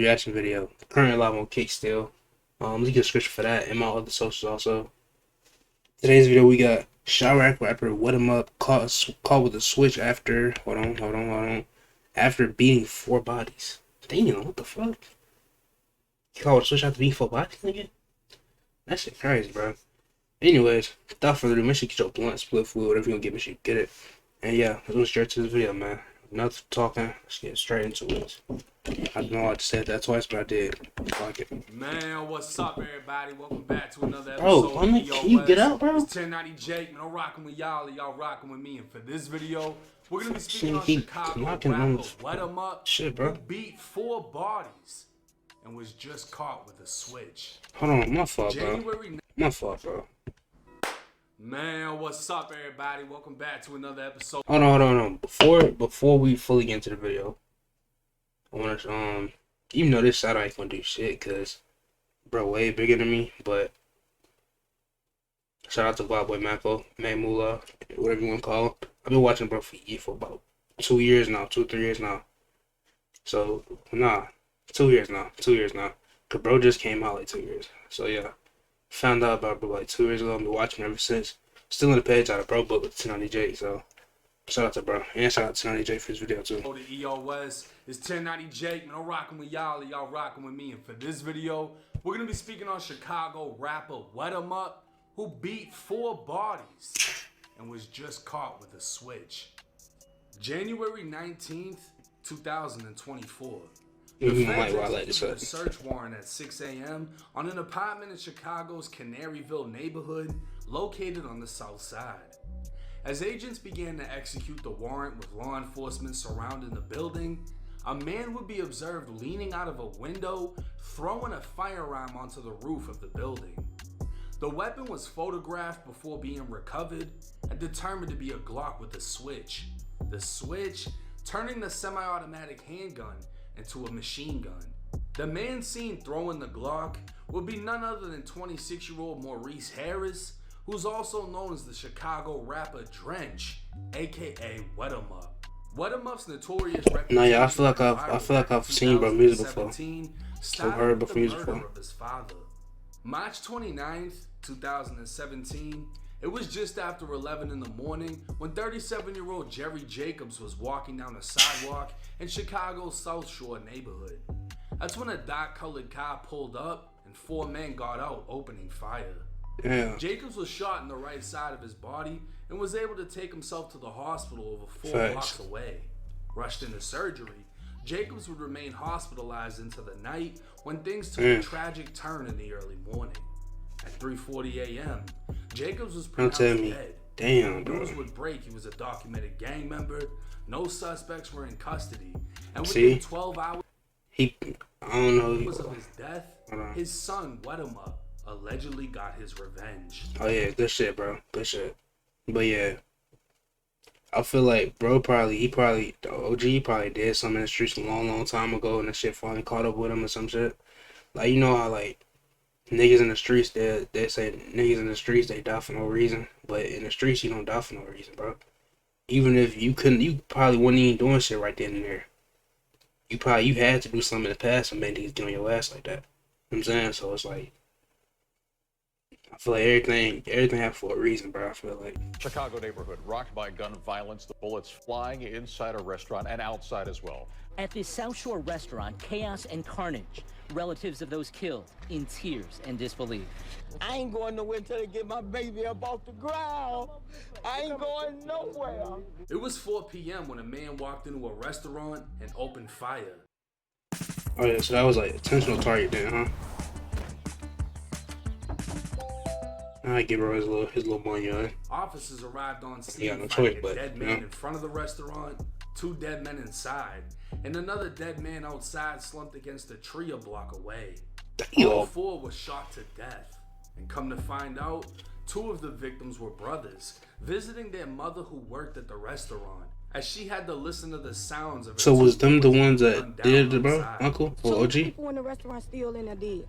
reaction video. Currently live on Kick still. Let's get a description for that and my other socials also. Today's video we got Chiraq rapper What Him Up caught with a switch after hold on. After beating 4 bodies. Damn, what the fuck? You caught with a switch after beating 4 bodies, nigga? That shit crazy, bro. Anyways, without further ado, make sure you get your blunt, split fluid, whatever you gonna get, make sure you get it. And yeah, let's go straight to this video, man. Enough talking, let's get straight into it. I don't know how to say that twice, but I did. Fuck it. Man, what's up, everybody? Welcome back to another Bro, episode. can you get out, bro? It's 1090 Jake, man. I'm rocking with y'all, y'all rocking with me. And for this video, we're gonna be speaking on Chicago rapper What Him Up, shit, bro. who beat 4 bodies and was just caught with a switch. Hold on, my fault, bro. My fault, bro. Man, what's up, everybody? Welcome back to another episode. Hold on. Before we fully get into the video, I wanna even though this side I ain't gonna do shit, cause bro way bigger than me, but shout out to Boy Mako, Mamula, whatever you wanna call him. I've been watching bro for about 2 years now, 2-3 years now. So 2 years now. Cause bro just came out like 2 years. So yeah. Found out about bro like 2 years ago. I've been watching ever since. Still in the page out of bro book with 1090 Jake. So shout out to bro and shout out to 1090 Jake for this video too. The EOS is 1090 Jake, man. I'm rocking with y'all, y'all rocking with me. And for this video, we're gonna be speaking on Chicago rapper What Him Up, who beat 4 bodies and was just caught with a switch. January 19th, 2024. The feds executed a search warrant at 6 a.m. on an apartment in Chicago's Canaryville neighborhood located on the south side. As agents began to execute the warrant with law enforcement surrounding the building, a man would be observed leaning out of a window, throwing a firearm onto the roof of the building. The weapon was photographed before being recovered and determined to be a Glock with a switch. The switch turning the semi-automatic handgun into a machine gun. The man seen throwing the Glock would be none other than 26-year-old Maurice Harris, who's also known as the Chicago rapper Drench, aka What Him Up. What Him Up's notorious reputation. No, yeah, I feel like I've seen bro music before. I've heard bro music before. Of his father. March 29th, 2017. It was just after 11 in the morning when 37-year-old Jerry Jacobs was walking down a sidewalk in Chicago's South Shore neighborhood. That's when a dark-colored car pulled up and 4 men got out, opening fire. Yeah. Jacobs was shot in the right side of his body and was able to take himself to the hospital over 4 blocks away. Rushed into surgery, Jacobs would remain hospitalized into the night when things took a tragic turn in the early morning. At 3:40 a.m., Jacobs was pronounced dead. Damn, bro. News would break he was a documented gang member. No suspects were in custody, and within 12 hours of his death, his son What Him Up allegedly got his revenge. Oh yeah, good shit, bro. Good shit. But yeah, I feel like bro the OG probably did something in the streets a long time ago, and that shit finally caught up with him or some shit. Like, you know how like niggas in the streets, they say niggas in the streets they die for no reason, but in the streets you don't die for no reason, bro. Even if you probably wasn't even doing shit right then and there. You had to do something in the past and made niggas get on your ass like that. You know what I'm saying? So it's like, I feel like everything happened for a reason, bro. I feel like Chicago neighborhood rocked by gun violence, the bullets flying inside a restaurant and outside as well. At the South Shore restaurant, chaos and carnage. Relatives of those killed in tears and disbelief. I ain't going nowhere until they get my baby up off the ground. I ain't going nowhere. It was 4 p.m. when a man walked into a restaurant and opened fire. Oh yeah, so that was like intentional target then, huh? I give bro his little money on. Officers arrived on scene, no finding choice, a dead man in front of the restaurant, 2 dead men inside, and another dead man outside slumped against a tree a block away. All 4 were shot to death, and come to find out, 2 of the victims were brothers, visiting their mother who worked at the restaurant, as she had to listen to the sounds of. So was them the ones that did it, bro? Uncle or OG? People in the restaurant still in there dead.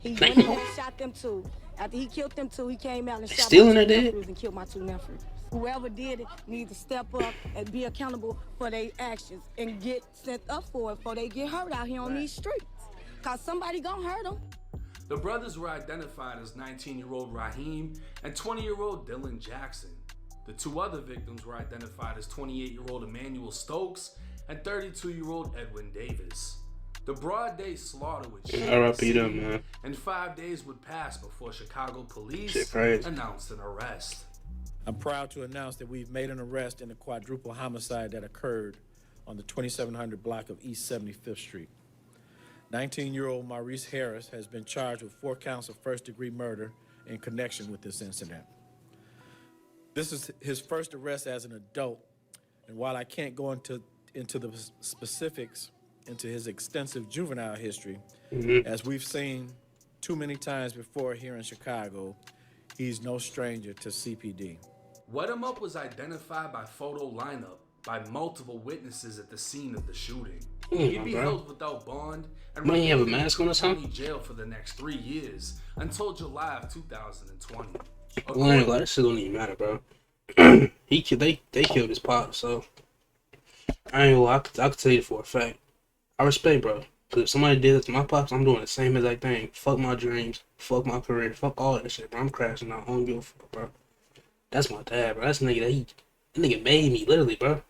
He went in and shot them 2. After he killed them 2, he came out and shot my 2 nephews and killed my 2 nephews. Whoever did it needs to step up and be accountable for their actions and get sent up for it before they get hurt out here on these streets. Cause somebody gonna hurt them. The brothers were identified as 19-year-old Raheem and 20-year-old Dylan Jackson. The two other victims were identified as 28-year-old Emmanuel Stokes and 32-year-old Edwin Davis. The broad day slaughter would R.I.P. them, man. and 5 days would pass before Chicago police announced an arrest. I'm proud to announce that we've made an arrest in a quadruple homicide that occurred on the 2700 block of East 75th Street. 19-year-old Maurice Harris has been charged with 4 counts of first-degree murder in connection with this incident. This is his first arrest as an adult, and while I can't go into the specifics into his extensive juvenile history, as we've seen too many times before here in Chicago, he's no stranger to CPD. Wet 'em Up was identified by photo lineup by multiple witnesses at the scene of the shooting. He'd be held without bond and Might he have a remain in mask on or something? county jail for the next 3 years until July of 2020. Well, I ain't gonna lie, that shit don't even matter, bro. they killed his pop, so I ain't gonna lie, I could tell you for a fact. I respect, bro. Cause if somebody did it to my pops, I'm doing the same exact thing. Fuck my dreams, fuck my career, fuck all that shit, bro. I'm crashing out. I don't give a fuck, bro. That's my dad, bro. That's the nigga that nigga made me, literally, bro.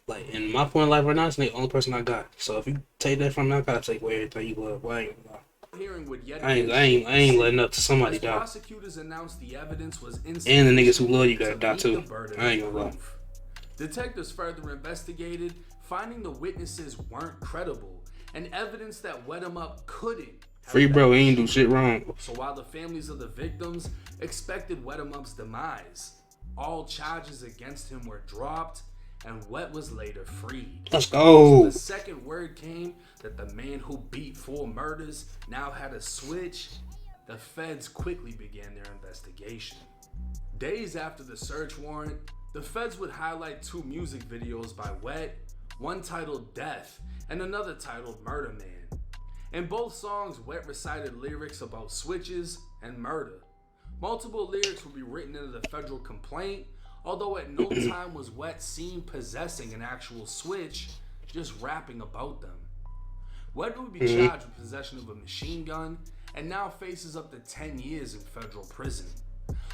Like, in my point in life right now, this nigga the only person I got. So if you take that from me, I gotta take away everything you love. Boy, I ain't gonna lie. I ain't letting up to somebody die. Prosecutors announced the evidence was And the niggas who love you gotta die too. I ain't gonna lie. Detectives further investigated, finding the witnesses weren't credible and evidence that Wet 'em Up couldn't have Free bro, been he ain't do shot. shit wrong. So while the families of the victims expected Wet 'em Up's demise, all charges against him were dropped and Wet was later freed. Let's go. So the second word came that the man who beat 4 murders now had a switch, the feds quickly began their investigation. Days after the search warrant, the feds would highlight 2 music videos by Wet, one titled Death and another titled Murder Man. In both songs, Wet recited lyrics about switches and murder. Multiple lyrics would be written into the federal complaint, although at no time was Wet seen possessing an actual switch, just rapping about them. Wet would be charged with possession of a machine gun and now faces up to 10 years in federal prison.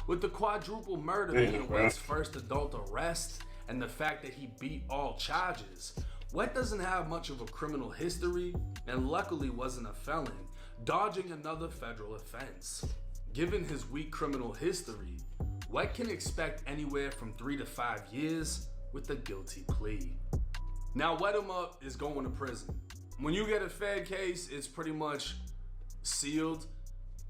With the quadruple murder being Wet's first adult arrest and the fact that he beat all charges, Wet doesn't have much of a criminal history and luckily wasn't a felon, dodging another federal offense. Given his weak criminal history, Wet can expect anywhere from 3 to 5 years with a guilty plea. Now, Wet 'em Up is going to prison. When you get a Fed case, it's pretty much sealed.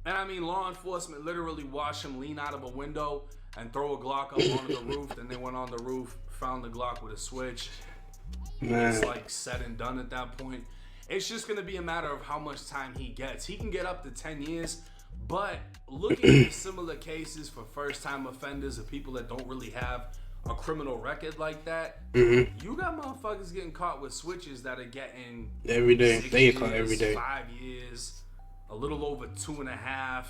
And I mean, law enforcement literally watched him lean out of a window and throw a Glock up onto the roof. Then they went on the roof, found the Glock with a switch. It's like said and done at that point. It's just going to be a matter of how much time he gets. He can get up to 10 years. But looking at similar cases for first-time offenders or people that don't really have a criminal record like that, you got motherfuckers getting caught with switches that are getting every day. 6 They get caught years, every day. 5 years, a little over 2.5.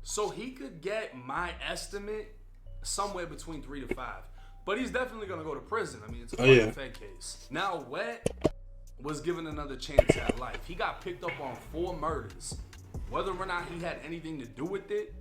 So he could get, my estimate, somewhere between 3 to 5. But he's definitely gonna go to prison. I mean, it's a Fed case. Now, Wet was given another chance at life. He got picked up on 4 murders. Whether or not he had anything to do with it,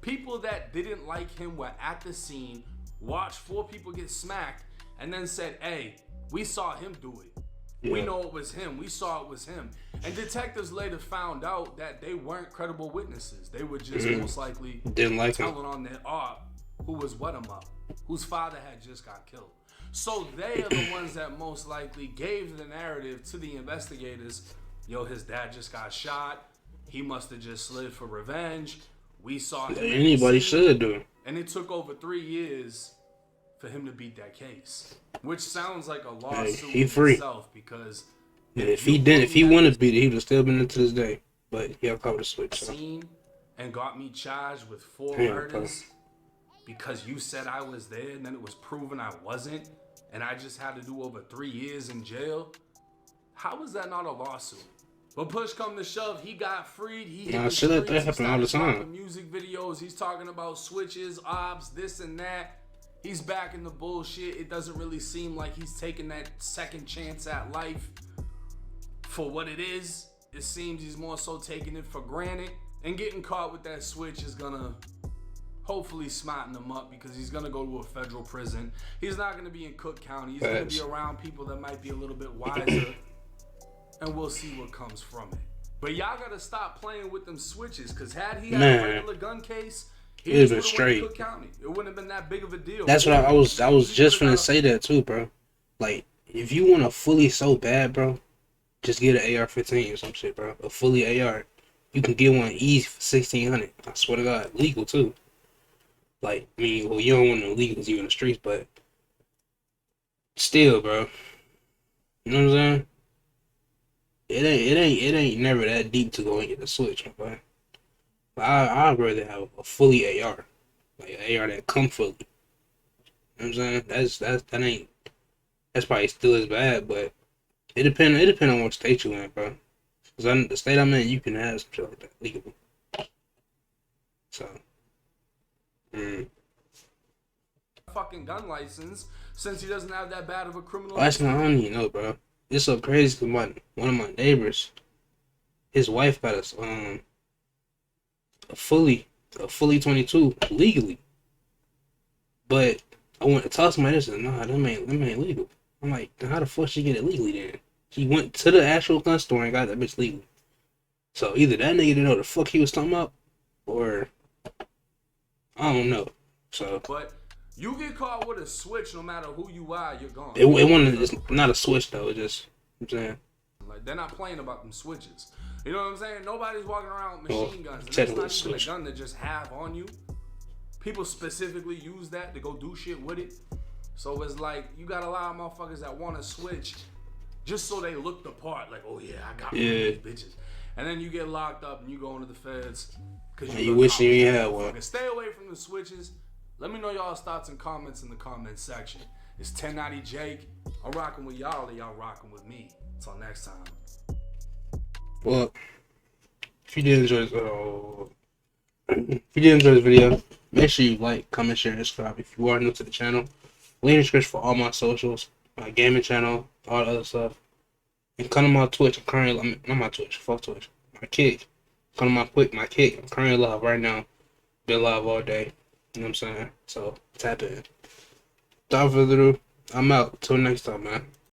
people that didn't like him were at the scene, watched 4 people get smacked, and then said, hey, we saw him do it. We know it was him. We saw it was him. And detectives later found out that they weren't credible witnesses. They were just most likely Didn't like him. telling on their op who was Wet 'em Up, whose father had just got killed. So they are the ones that most likely gave the narrative to the investigators. Yo, his dad just got shot. He must have just slid for revenge. We saw him. Anybody should do. And it took over 3 years for him to beat that case, which sounds like a lawsuit he in free. itself because If he wouldn't have beat it, he would have still been in to this day. But he got caught with a switch. So. Seen and got me charged with 4 Damn, murders because you said I was there and then it was proven I wasn't, and I just had to do over 3 years in jail. How is that not a lawsuit? But push come to shove, he got freed. He hit the shit like that streets, he happen all the started time. dropping music videos. He's talking about switches, ops, this and that. He's back in the bullshit. It doesn't really seem like he's taking that second chance at life for what it is. It seems he's more so taking it for granted. And getting caught with that switch is gonna hopefully smarten him up, because he's gonna go to a federal prison. He's not gonna be in Cook County. He's gonna be around people that might be a little bit wiser. And we'll see what comes from it. But y'all gotta stop playing with them switches, because had he had a regular gun case, he would have straight. Cook County. It wouldn't have been that big of a deal. That's what I was just gonna say that too, bro. Like, if you want a fully so bad, bro, just get an AR-15 or some shit, bro. A fully AR. You can get one easy for $1,600. I swear to God, legal too. Like, I mean, well, you don't want no illegals you in the streets, but still, bro. You know what I'm saying? It ain't never that deep to go and get the switch, my boy. I'd rather have a fully AR, like an AR that come fully. You know what I'm saying? That's probably still as bad, but it depends on what state you in, bro. Cause the state I'm in, you can have some shit like that legally. So, fucking gun license, since he doesn't have that bad of a criminal. That's not, I don't even know, bro. It's so crazy because one of my neighbors, his wife got a fully 22 legally, but I went to talk to somebody and said, nah, them ain't legal. I'm like, then how the fuck she get it legally then? He went to the actual gun store and got that bitch legally. So either that nigga didn't know the fuck he was talking about, or I don't know. So, but you get caught with a switch, no matter who you are, you're gone. It's not a switch though. It's just, I'm saying, like, they're not playing about them switches. You know what I'm saying? Nobody's walking around with machine guns. And that's not even a gun to just have on you. People specifically use that to go do shit with it. So it's like, you got a lot of motherfuckers that want to switch just so they look the part. Like, oh yeah, I got one of these bitches. And then you get locked up and you go into the feds. Cause you wish you had one. Stay away from the switches. Let me know y'all's thoughts and comments in the comment section. It's 1090 Jake. I'm rocking with y'all, and y'all rocking with me. Until next time. Well, if you did enjoy this video, make sure you like, comment, share, and subscribe. If you are new to the channel, link in the description for all my socials, my gaming channel, all the other stuff. And come to my Twitch. I'm currently, not my Twitch, fuck Twitch. My Kick. Come to my Kick. I'm currently live right now. Been live all day. You know what I'm saying? So, tap in. Without further ado, I'm out. Till next time, man.